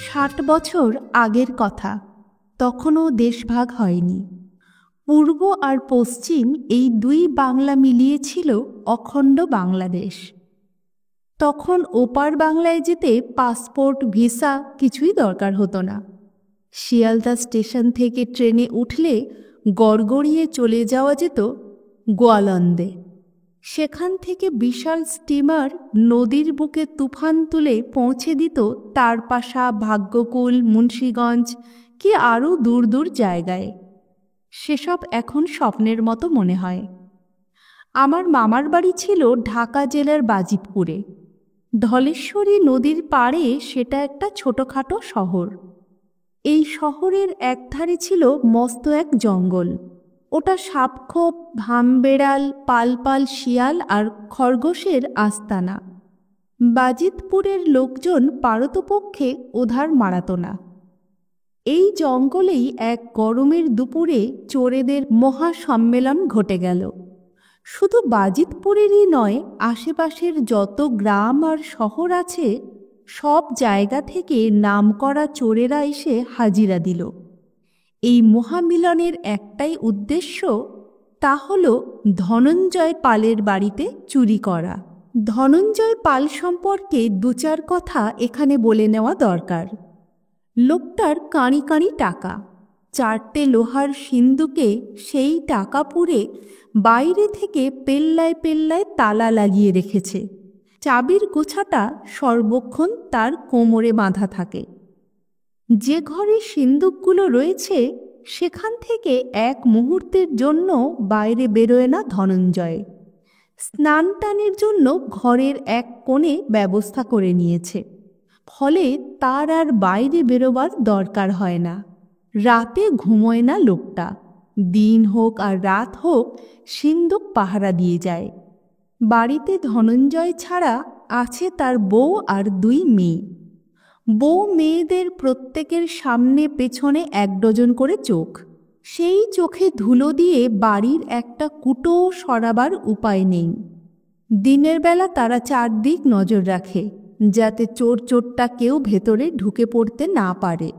60 বছর আগের কথা। তখনও দেশভাগ হয়নি। পূর্ব আর পশ্চিম এই দুই বাংলা মিলিয়ে ছিল অখণ্ড বাংলাদেশ। তখন ওপার বাংলায় যেতে পাসপোর্ট, ভিসা কিছুই দরকার হতো না। শিয়ালদা স্টেশন থেকে ট্রেনে উঠলে গড়গড়িয়ে চলে যাওয়া যেত গোয়ালন্দে। সেখান থেকে বিশাল স্টিমার নদীর বুকে তুফান তুলে পৌঁছে দিত তারপাশা, ভাগ্যকুল, মুন্সীগঞ্জ কি আরও দূর দূর জায়গায়। সেসব এখন স্বপ্নের মতো মনে হয়। আমার মামার বাড়ি ছিল ঢাকা জেলার বাজিতপুরে। ধলেশ্বরী নদীর পাড়ে সেটা একটা ছোটোখাটো শহর। এই শহরের একধারে ছিল মস্ত এক জঙ্গল। ওটা সাপখোপ, ভামবেড়াল, পালপাল শিয়াল আর খরগোশের আস্তানা। বাজিতপুরের লোকজন পারতপক্ষে ওধার মারাত না। এই জঙ্গলেই এক গরমের দুপুরে চোরেদের মহাসম্মেলন ঘটে গেল। শুধু বাজিতপুরেরই নয়, আশেপাশের যত গ্রাম আর শহর আছে সব জায়গা থেকে নামকরা চোরেরা এসে হাজিরা দিল। এই মহামিলনের একটাই উদ্দেশ্য, তা হল ধনঞ্জয় পালের বাড়িতে চুরি করা। ধনঞ্জয় পাল সম্পর্কে দু চার কথা এখানে বলে নেওয়া দরকার। লোকটার কাঁড়ি কাঁড়ি টাকা। 4টে লোহার সিন্দুকে সেই টাকা পুরে বাইরে থেকে পেল্লায় পেল্লায় তালা লাগিয়ে রেখেছে। চাবির গোছাটা সর্বক্ষণ তার কোমরে বাঁধা থাকে। যে ঘরে সিন্দুকগুলো রয়েছে সেখান থেকে এক মুহূর্তের জন্য বাইরে বেরোয় না ধনঞ্জয়। স্নান টানের জন্য ঘরের এক কোণে ব্যবস্থা করে নিয়েছে, ফলে তার আর বাইরে বেরোবার দরকার হয় না। রাতে ঘুমোয় না লোকটা। দিন হোক আর রাত হোক সিন্দুক পাহারা দিয়ে যায়। বাড়িতে ধনঞ্জয় ছাড়া আছে তার বউ আর 2 মেয়ে। বউ মেয়েদের প্রত্যেকের সামনে পেছনে 1 ডজন করে চোখ। সেই চোখে ধুলো দিয়ে বাড়ির একটা কুটো সরাবার উপায় নেই। দিনের বেলা তারা চারদিক নজর রাখে, যাতে চোরটা কেউ ভেতরে ঢুকে পড়তে না পারে।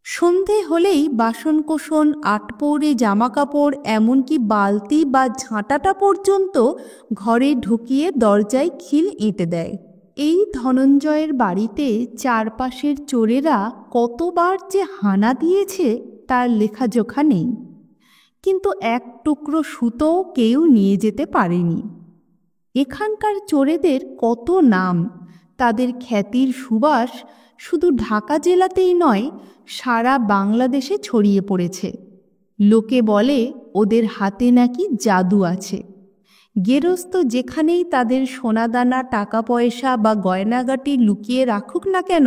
সন্ধে হলেই বাসনকোসন, আটপৌরে জামাকাপড়, এমনকি বালতি বা ঝাঁটাটা পর্যন্ত ঘরে ঢুকিয়ে দরজায় খিল এঁটে দেয়। এই ধনঞ্জয়ের বাড়িতে চারপাশের চোরেরা কতবার যে হানা দিয়েছে তার লেখাজোখা নেই, কিন্তু এক টুকরো সুতো কেউ নিয়ে যেতে পারেনি। এখানকার চোরেদের কত নাম, তাদের খ্যাতির সুবাস শুধু ঢাকা জেলাতেই নয়, সারা বাংলাদেশে ছড়িয়ে পড়েছে। লোকে বলে ওদের হাতে নাকি জাদু আছে। গেরস্ত যেখানেই তাদের সোনাদানা, টাকা পয়সা বা গয়নাগাটি লুকিয়ে রাখুক না কেন,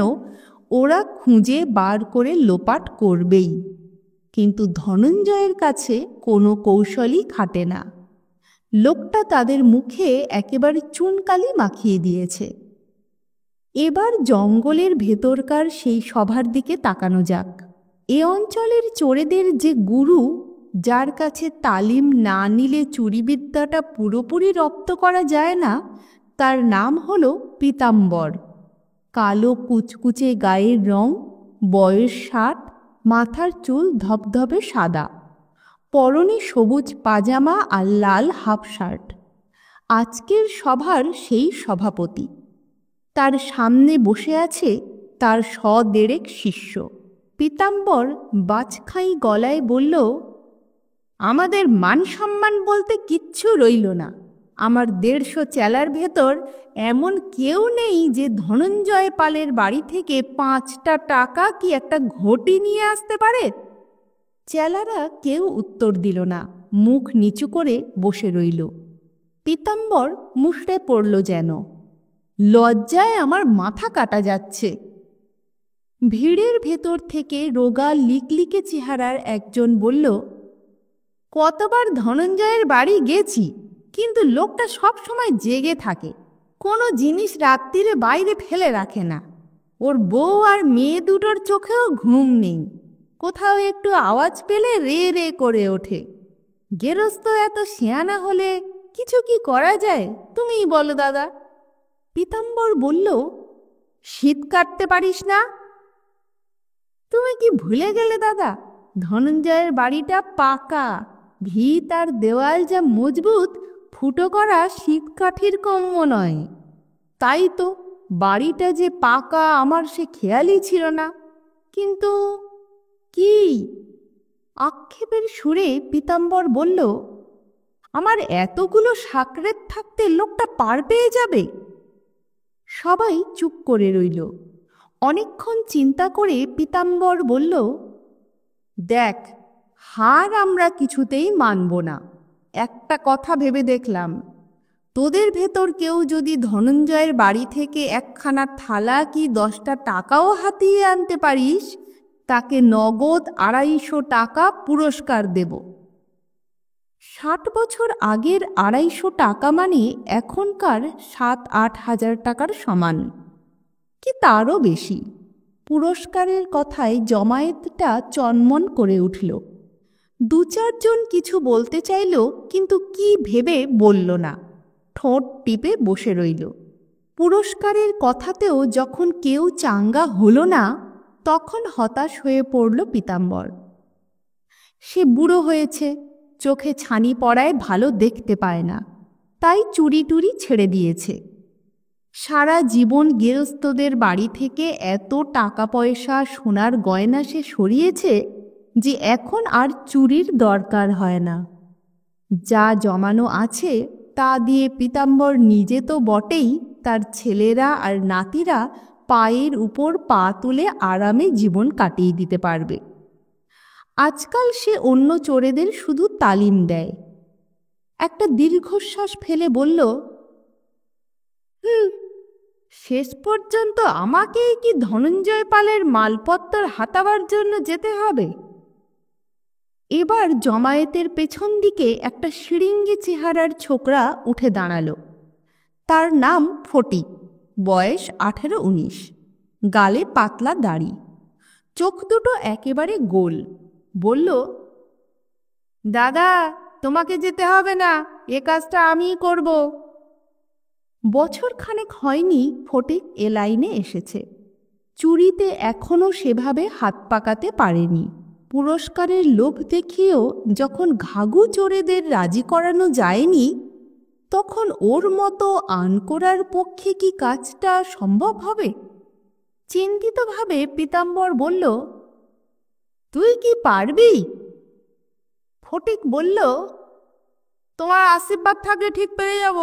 ওরা খুঁজে বার করে লোপাট করবেই। কিন্তু ধনঞ্জয়ের কাছে কোনো কৌশলই খাটে না। লোকটা তাদের মুখে একেবারে চুনকালি মাখিয়ে দিয়েছে। এবার জঙ্গলের ভেতরকার সেই সভার দিকে তাকানো যাক। এ অঞ্চলের চোরেদের যে গুরু, যার কাছে তালিম না নিলে চুরিবিদ্যাটা পুরোপুরি রপ্ত করা যায় না, তার নাম হলো পীতাম্বর। কালো কুচকুচে গায়ের রং, বয়স 60, মাথার চুল ধবধবে সাদা, পরনে সবুজ পাজামা আর লাল হাফ শার্ট। আজকের সভার সেই সভাপতি। তার সামনে বসে আছে তার 100 শিষ্য। পীতাম্বর বাজখাই গলায় বলল, আমাদের মান সম্মান বলতে কিচ্ছু রইল না। আমার 150 চেলার ভেতর এমন কেউ নেই যে ধনঞ্জয় পালের বাড়ি থেকে 5টা টাকা কি একটা ঘটি নিয়ে আসতে পারে। চেলারা কেউ উত্তর দিল না, মুখ নিচু করে বসে রইল। পীতাম্বর মুষড়ে পড়ল যেন। লজ্জায় আমার মাথা কাটা যাচ্ছে। ভিড়ের ভেতর থেকে রোগা লিকলিকে চেহারার একজন বলল, কতবার ধনঞ্জয়ের বাড়ি গেছি, কিন্তু লোকটা সব সময় জেগে থাকে, কোনো জিনিস রাত্রিরে বাইরে ফেলে রাখে না। ওর বউ আর মেয়ে দুটোর চোখেও ঘুম নেই। কোথাও একটু আওয়াজ পেলে রে রে করে ওঠে। গেরস্ত এত সিয়ানা হলে কিছু কি করা যায় তুমিই বলো দাদা। পীতাম্বর বলল, শীত কাটতে পারিস না? তুমি কি ভুলে গেলে দাদা, ধনঞ্জয়ের বাড়িটা পাকা, ভিত আর দেওয়াল যা মজবুত, ফুটো করা শীত কাঠির কম্য নয়। তাই তো বাড়িটা যে পাকা আমার সে খেয়ালই ছিল না। কিন্তু কি? আক্ষেপের সুরে পীতাম্বর বলল, আমার এতগুলো সাকরেত থাকতে লোকটা পার পেয়ে যাবে? সবাই চুপ করে রইল। অনেকক্ষণ চিন্তা করে পীতাম্বর বলল, দেখ, হার আমরা কিছুতেই মানব না। একটা কথা ভেবে দেখলাম, তোদের ভেতর কেউ যদি ধনঞ্জয়ের বাড়ি থেকে একখানা থালা কি 10টা টাকাও হাতিয়ে আনতে পারিস, তাকে নগদ 250 টাকা পুরস্কার দেব। 60 বছর আগের 250 টাকা মানে এখনকার 7-8 হাজার টাকার সমান, কি তারও বেশি। পুরস্কারের কথায় জমায়েতটা চনমন করে উঠল। 2-4 জন কিছু বলতে চাইল, কিন্তু কি ভেবে বলল না, ঠোঁট টিপে বসে রইল। পুরস্কারের কথাতেও যখন কেউ চাঙ্গা হলো না, তখন হতাশ হয়ে পড়ল পীতাম্বর। সে বুড়ো হয়েছে, চোখে ছানি পড়ায় ভালো দেখতে পায় না, তাই চুরি টুরি ছেড়ে দিয়েছে। সারা জীবন গৃহস্থদের বাড়ি থেকে এত টাকা পয়সা সোনার গয়না সে সরিয়েছে যে এখন আর চুরির দরকার হয় না। যা জমানো আছে তা দিয়ে পীতাম্বর নিজে তো বটেই, তার ছেলেরা আর নাতিরা পায়ের উপর পা তুলে আরামে জীবন কাটিয়ে দিতে পারবে। আজকাল সে অন্য চোরেদের শুধু তালিম দেয়। একটা দীর্ঘশ্বাস ফেলে বলল, শেষ পর্যন্ত আমাকেই কি ধনঞ্জয় পালের মালপত্তর হাতাবার জন্য যেতে হবে? এবার জমায়েতের পেছন দিকে একটা শিরিঙ্গি চেহারার ছোকরা উঠে দাঁড়ালো। তার নাম ফটিক, বয়স 18-19, গালে পাতলা দাড়ি, চোখ দুটো একেবারে গোল। বলল, দাদা, তোমাকে যেতে হবে না, এ কাজটা আমিই করব। বছর খানেক হয়নি ফটিক এ লাইনে এসেছে। চুরিতে এখনও সেভাবে হাত পাকাতে পারেনি। পুরস্কারের লোভ দেখিয়েও যখন ঘাঘু চোরেদের রাজি করানো যায়নি, তখন ওর মতো আনকোড়ার পক্ষে কি কাজটা সম্ভব হবে? চিন্তিতভাবে পীতাম্বর বলল, তুই কি পারবি? ফটিক বলল, তোমার আশীর্বাদ থাকলে ঠিক পেরে যাব।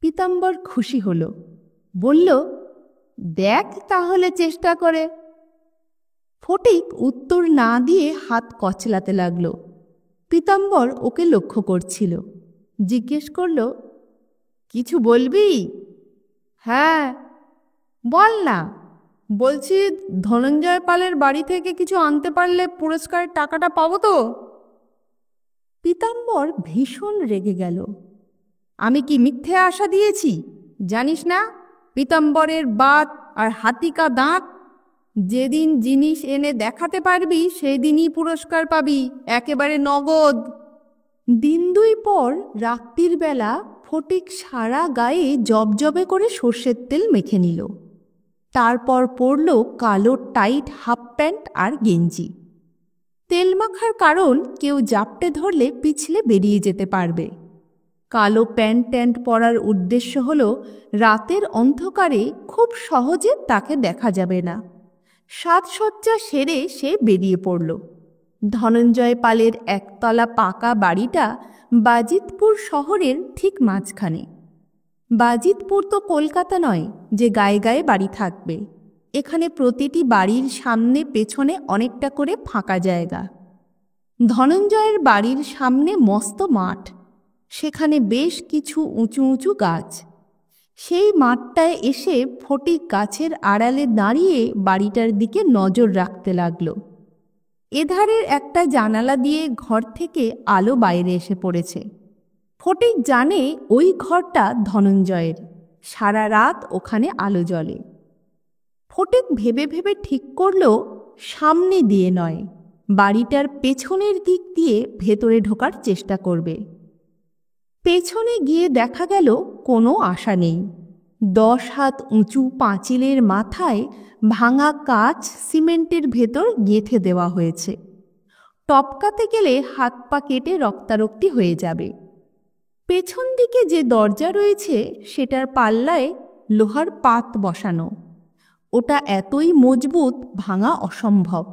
পীতাম্বর খুশি হল, বলল, দেখ তাহলে চেষ্টা করে। ফটিক উত্তর না দিয়ে হাত কচলাতে লাগল। পীতাম্বর ওকে লক্ষ্য করছিল। জিজ্ঞেস করল, কিছু বলবি? হ্যাঁ, বল না। বলছি, ধনঞ্জয় পালের বাড়ি থেকে কিছু আনতে পারলে পুরস্কারের টাকাটা পাবো তো? পীতাম্বর ভীষণ রেগে গেল। আমি কি মিথ্যে আশা দিয়েছি? জানিস না, পীতাম্বরের বাত আর হাতিকা দাঁত। যেদিন জিনিস এনে দেখাতে পারবি সেই দিনই পুরস্কার পাবি, একেবারে নগদ। 1-2 দিন পর রাত্রির বেলা ফটিক সারা গায়ে জবজবে করে সর্ষের তেল মেখে নিল। তারপর পরল কালো টাইট হাফ প্যান্ট আর গেঞ্জি। তেল মাখার কারণ কেউ জাপটে ধরলে পিছলে বেরিয়ে যেতে পারবে। কালো প্যান্ট ট্যান্ট পরার উদ্দেশ্য হল রাতের অন্ধকারে খুব সহজে তাকে দেখা যাবে না। সাজসজ্জা সেরে সে বেরিয়ে পড়ল। ধনঞ্জয় পালের একতলা পাকা বাড়িটা বাজিতপুর শহরের ঠিক মাঝখানে। বাজিতপুর তো কলকাতা নয় যে গায়ে গায়ে বাড়ি থাকবে। এখানে প্রতিটি বাড়ির সামনে পেছনে অনেকটা করে ফাঁকা জায়গা। ধনঞ্জয়ের বাড়ির সামনে মস্ত মাঠ, সেখানে বেশ কিছু উঁচু উঁচু গাছ। সেই মাঠটায় এসে ফটিক গাছের আড়ালে দাঁড়িয়ে বাড়িটার দিকে নজর রাখতে লাগল। এধারের একটা জানালা দিয়ে ঘর থেকে আলো বাইরে এসে পড়েছে। ফটিক জানে ওই ঘরটা ধনঞ্জয়ের, সারা রাত ওখানে আলো জ্বলে। ফটিক ভেবে ভেবে ঠিক করল সামনে দিয়ে নয়, বাড়িটার পেছনের দিক দিয়ে ভেতরে ঢোকার চেষ্টা করবে। পেছনে গিয়ে দেখা গেল কোনো আশা নেই। 10 হাত উঁচু পাঁচিলের মাথায় ভাঙা কাচ সিমেন্টের ভেতর গেঁথে দেওয়া হয়েছে। টপকাতে গেলে হাত পা কেটে রক্তারক্তি হয়ে যাবে। পেছন দিকে যে দরজা রয়েছে সেটার পাল্লায় লোহার পাত বসানো। ওটা এতই মজবুত, ভাঙা অসম্ভব।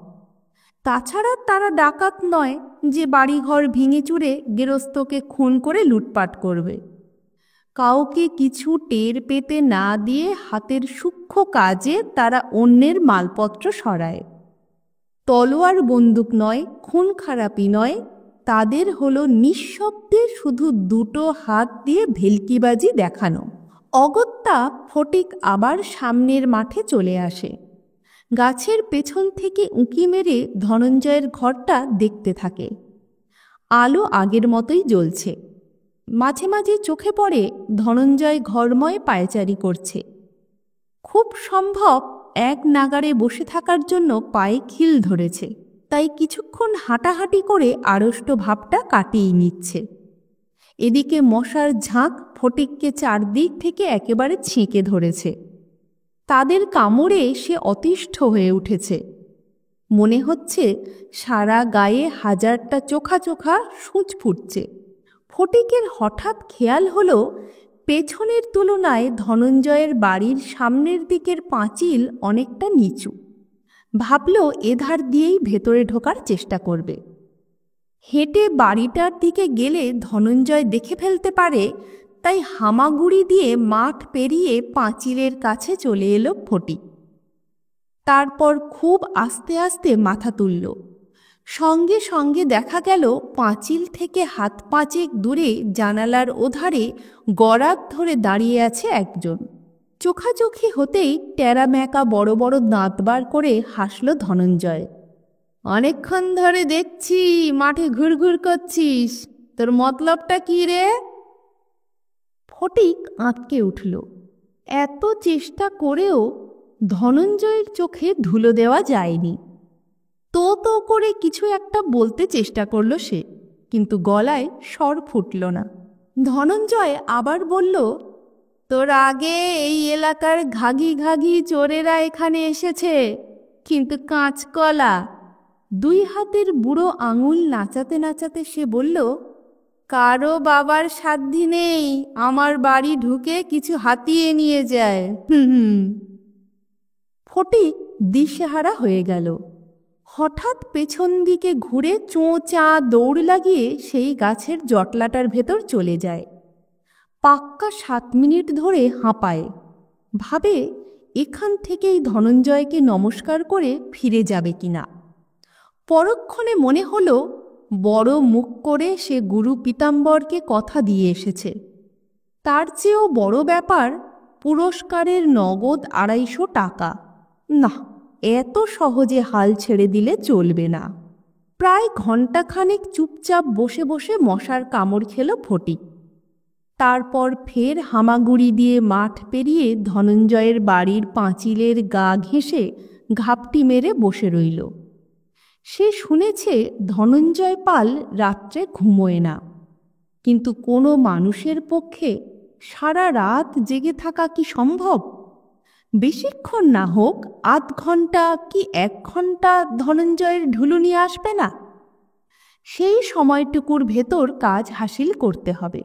তাছাড়া তারা ডাকাত নয় যে বাড়িঘর ভেঙে চুরে গেরস্তকে খুন করে লুটপাট করবে। কাউকে কিছু টের পেতে না দিয়ে হাতের সূক্ষ্ম কাজে তারা অন্যের মালপত্র সরায়। তলোয়ার বন্দুক নয়, খুন খারাপি নয়, তাদের হলো নিঃশব্দে শুধু দুটো হাত দিয়ে ভেলকিবাজি দেখানো। অগত্যা ফটিক আবার সামনের মাঠে চলে আসে। গাছের পেছন থেকে উঁকি মেরে ধনঞ্জয়ের ঘরটা দেখতে থাকে। আলো আগের মতোই জ্বলছে। মাঝে মাঝে চোখে পড়ে ধনঞ্জয় ঘরময় পায়চারি করছে। খুব সম্ভব এক নাগারে বসে থাকার জন্য পায়ে খিল ধরেছে, তাই কিছুক্ষণ হাঁটাহাঁটি করে আড়ষ্ট ভাবটা কাটিয়ে নিচ্ছে। এদিকে মশার ঝাঁক ফটিককে চারদিক থেকে একেবারে ছেঁকে ধরেছে। তাদের কামড়ে সে অতিষ্ঠ হয়ে উঠেছে। মনে হচ্ছে সারা গায়ে হাজারটা চোখা চোখা সূচ ফুটছে। ফটিকের হঠাৎ খেয়াল হলো পেছনের তুলনায় ধনঞ্জয়ের বাড়ির সামনের দিকের পাঁচিল অনেকটা নিচু। ভাবল এধার দিয়েই ভেতরে ঢোকার চেষ্টা করবে। হেঁটে বাড়িটার দিকে গেলে ধনঞ্জয় দেখে ফেলতে পারে, তাই হামাগুড়ি দিয়ে মাঠ পেরিয়ে পাঁচিলের কাছে চলে এলো ফটিক। তারপর খুব আস্তে আস্তে মাথা তুলল। সঙ্গে সঙ্গে দেখা গেল পাঁচিল থেকে হাত পাঁচেক দূরে জানালার ওধারে গরাদ ধরে দাঁড়িয়ে আছে একজন। চোখাচোখি হতেই টেরা ম্যাকা বড় বড় দাঁত বার করে হাসল ধনঞ্জয়। অনেকক্ষণ ধরে দেখছি মাঠে ঘুরঘুর করছিস, তোর মতলবটা কি রে? ফটিক আঁতকে উঠল। এত চেষ্টা করেও ধনঞ্জয়ের চোখে ধুলো দেওয়া যায়নি। তো তো করে কিছু একটা বলতে চেষ্টা করল সে, কিন্তু গলায় স্বর ফুটল না। ধনঞ্জয় আবার বলল, তোর আগে এই এলাকার ঘাঘি ঘাঘি চোরেরা এখানে এসেছে, কিন্তু কাঁচকলা। 2 হাতের বুড়ো আঙুল নাচাতে নাচাতে সে বলল, কারো বাবার সাধ্যি নেই আমার বাড়ি ঢুকে কিছু হাতিয়ে নিয়ে যায়। ফটিক দিশেহারা হয়ে গেল। হঠাৎ পেছন দিকে ঘুরে চোঁচা দৌড় লাগিয়ে সেই গাছের জটলাটার ভেতর চলে যায়। পাক্কা 7 মিনিট ধরে হাঁপায়। ভাবে এখান থেকেই ধনঞ্জয়কে নমস্কার করে ফিরে যাবে কিনা। পরক্ষণে মনে হলো বড় মুখ করে সে গুরু পীতাম্বরকে কথা দিয়ে এসেছে। তার চেয়েও বড় ব্যাপার পুরস্কারের নগদ 250 টাকা। না, এত সহজে হাল ছেড়ে দিলে চলবে না। প্রায় ঘণ্টাখানেক চুপচাপ বসে বসে মশার কামড় খেল ফটিক। তারপর ফের হামাগুড়ি দিয়ে মাঠ পেরিয়ে ধনঞ্জয়ের বাড়ির পাঁচিলের গা ঘেঁষে ঘাপটি মেরে বসে রইল। সে শুনেছে ধনঞ্জয় পাল রাত্রে ঘুমোয় না, কিন্তু কোনো মানুষের পক্ষে সারা রাত জেগে থাকা কি সম্ভব? বেশিক্ষণ না হোক, 8 ঘন্টা কি 1 ঘন্টা ধনঞ্জয়ের ঢুলুনি আসবে না? সেই সময়টুকুর ভেতর কাজ হাসিল করতে হবে।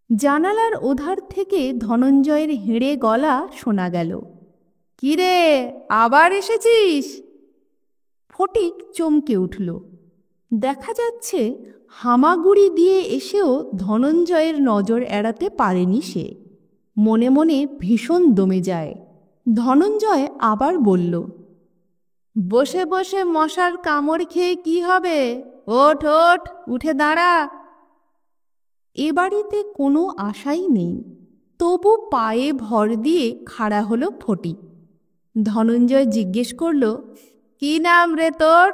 জানালার ওধার থেকে ধনঞ্জয়ের হেঁড়ে গলা শোনা গেল, কিরে আবার এসেছিস? ফটিক চমকে উঠল। দেখা যাচ্ছে হামাগুড়ি দিয়ে এসেও ধনঞ্জয়ের নজর এড়াতে পারেনি সে। মনে মনে ভীষণ দমে যায়। ধনঞ্জয় আবার বলল, বসে বসে মশার কামড় খেয়ে কি হবে? ওঠ ওঠ, উঠে দাঁড়া। এ বাড়িতে কোনো আশাই নেই, তবু পায়ে ভর দিয়ে খাড়া হলো ফটিক। ধনঞ্জয় জিজ্ঞেস করল, কি নাম রে তোর?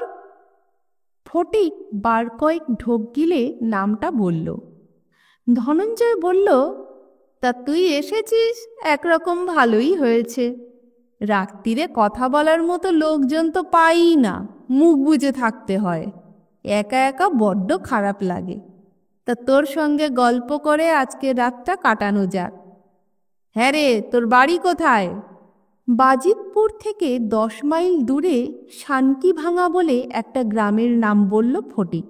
ফটিক বার কয়েক ঢোক গিলে নামটা বলল। ধনঞ্জয় বলল, তা তুই এসেছিস, একরকম ভালোই হয়েছে। রাত্রিরে কথা বলার মতো লোকজন তো পাই না, মুখ বুজে থাকতে হয়। একা একা বড্ড খারাপ লাগে। তা তোর সঙ্গে গল্প করে আজকে রাতটা কাটানো যাক। হ্যাঁ রে, তোর বাড়ি কোথায়? বাজিতপুর থেকে 10 মাইল দূরে শান্তিভাঙা বলে একটা গ্রামের নাম বলল ফটিক।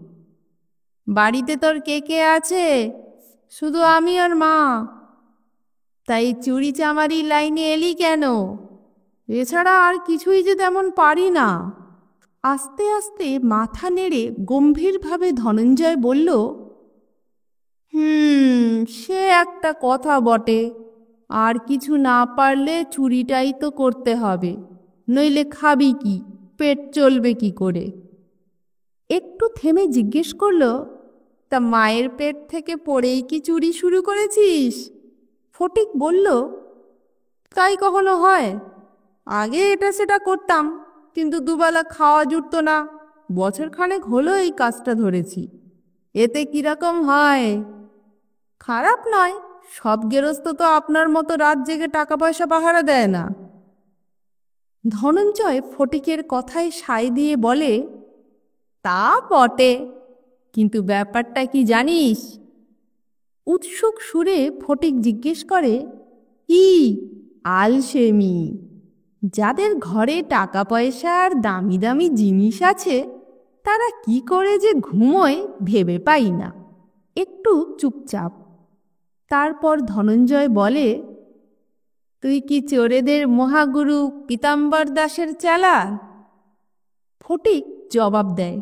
বাড়িতে তোর কে কে আছে? শুধু আমি আর মা। তাই চুরি চামারি লাইনে এলি কেন? এছাড়া আর কিছুই যে তেমন পারি না। আস্তে আস্তে মাথা নেড়ে গম্ভীরভাবে ধনঞ্জয় বলল, সে একটা কথা বটে। আর কিছু না পারলে চুরিটাই তো করতে হবে, নইলে খাবি কি, পেট চলবে কি করে? একটু থেমে জিজ্ঞেস করল, তা মায়ের পেট থেকে পড়েই কি চুরি শুরু করেছিস? ফটিক বলল, তাই কখনো হয়? আগে এটা সেটা করতাম, কিন্তু দুবেলা খাওয়া জুটতো না। বছরখানেক হলো এই কাজটা ধরেছি। এতে কিরকম হয়? খারাপ নয়, সব গেরস্ত তো আপনার মতো রাত জেগে টাকা পয়সা পাহারা দেয় না। ধনঞ্জয় ফটিকের কথায় সায় দিয়ে বলে, তা বটে, কিন্তু ব্যাপারটা কি জানিস? উৎসুক সুরে ফটিক জিজ্ঞেস করে, কি? আলসেমি। যাদের ঘরে টাকা পয়সা আর দামি দামি জিনিস আছে, তারা কি করে যে ঘুমোয় ভেবে পাই না। একটু চুপচাপ। তারপর ধনঞ্জয় বলে, তুই কি চোরেদের মহাগুরু পীতাম্বর দাসের চেলা? ফটিক জবাব দেয়,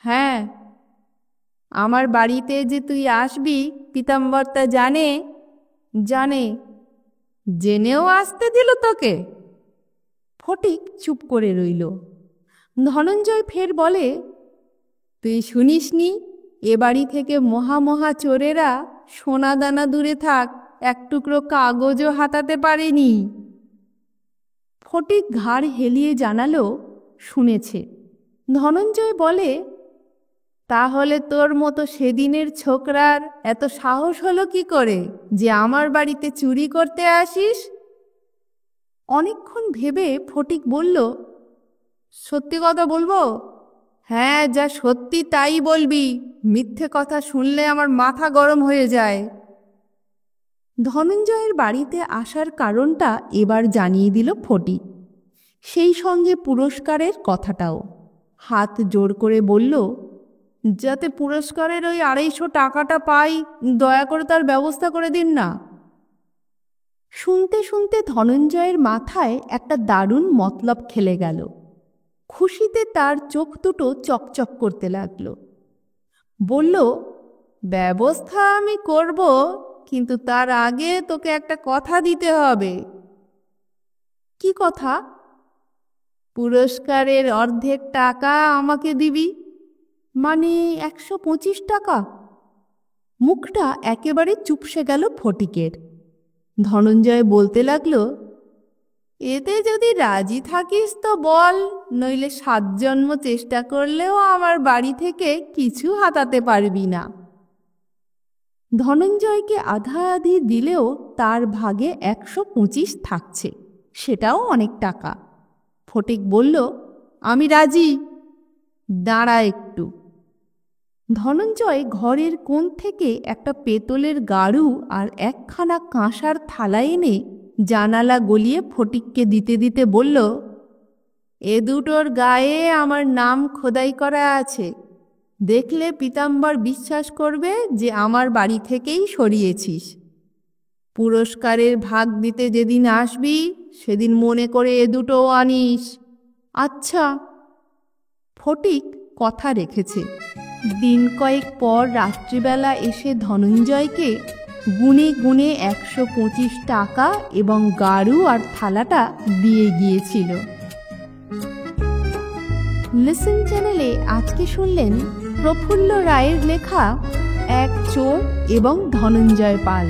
হ্যাঁ। আমার বাড়িতে যে তুই আসবি পীতাম্বর তা জানে? জানে। জেনেও আসতে দিল তোকে? ফটিক চুপ করে রইল। ধনঞ্জয় ফের বলে, তুই শুনিসনি এ বাড়ি থেকে মহা চোরেরা সোনা দানা দূরে থাক, এক টুকরো কাগজও হাতাতে পারেনি? ফটিক ঘাড় হেলিয়ে জানালো, শুনেছে। ধনঞ্জয় বলে, তাহলে তোর মতো সেদিনের ছোকরার এত সাহস হলো কি করে যে আমার বাড়িতে চুরি করতে আসিস? অনেকক্ষণ ভেবে ফটিক বলল, সত্যি কথা বলবো? হ্যাঁ, যা সত্যি তাই বলবি, মিথ্যে কথা শুনলে আমার মাথা গরম হয়ে যায়। ধনঞ্জয়ের বাড়িতে আসার কারণটা এবার জানিয়ে দিল ফটিক, সেই সঙ্গে পুরস্কারের কথাটাও। হাত জোর করে বলল, যাতে পুরস্কারের ওই 250 টাকাটা পাই, দয়া করে তার ব্যবস্থা করে দিন না। শুনতে শুনতে ধনঞ্জয়ের মাথায় একটা দারুণ মতলব খেলে গেল। খুশিতে তার চোখ দুটো চকচক করতে লাগলো। বলল, ব্যবস্থা আমি করব, কিন্তু তার আগে তোকে একটা কথা দিতে হবে। কি কথা? পুরস্কারের অর্ধেক টাকা আমাকে দিবি। মানে 125 টাকা? মুখটা একেবারে চুপসে গেল ফটিকের। ধনঞ্জয় বলতে লাগলো, এতে যদি রাজি থাকিস তো বল, নইলে 7 জন্ম চেষ্টা করলেও আমার বাড়ি থেকে কিছু হাতাতে পারবি না। ধনঞ্জয়কে আধা আধি দিলেও তার ভাগে 125 থাকছে, সেটাও অনেক টাকা। ফটিক বলল, আমি রাজি। দাঁড়া একটু। ধনঞ্জয় ঘরের কোণ থেকে একটা পেতলের গাড়ু আর একখানা কাঁসার থালা এনে জানালা গলিয়ে ফটিককে দিতে দিতে বলল, এ দুটোর গায়ে আমার নাম খোদাই করা আছে। দেখলে পীতাম্বর বিশ্বাস করবে যে আমার বাড়ি থেকেই সরিয়েছিস। পুরস্কারের ভাগ দিতে যেদিন আসবি সেদিন মনে করে এ দুটোও আনিস। আচ্ছা। ফটিক কথা রেখেছে। দিন কয়েক পর রাত্রিবেলা এসে ধনঞ্জয়কে গুনে গুনে 125 টাকা এবং গাড়ু আর থালাটা দিয়ে গিয়েছিল। লিসেন চ্যানেলে আজকে শুনলেন প্রফুল্ল রায়ের লেখা এক চোর এবং ধনঞ্জয় পাল।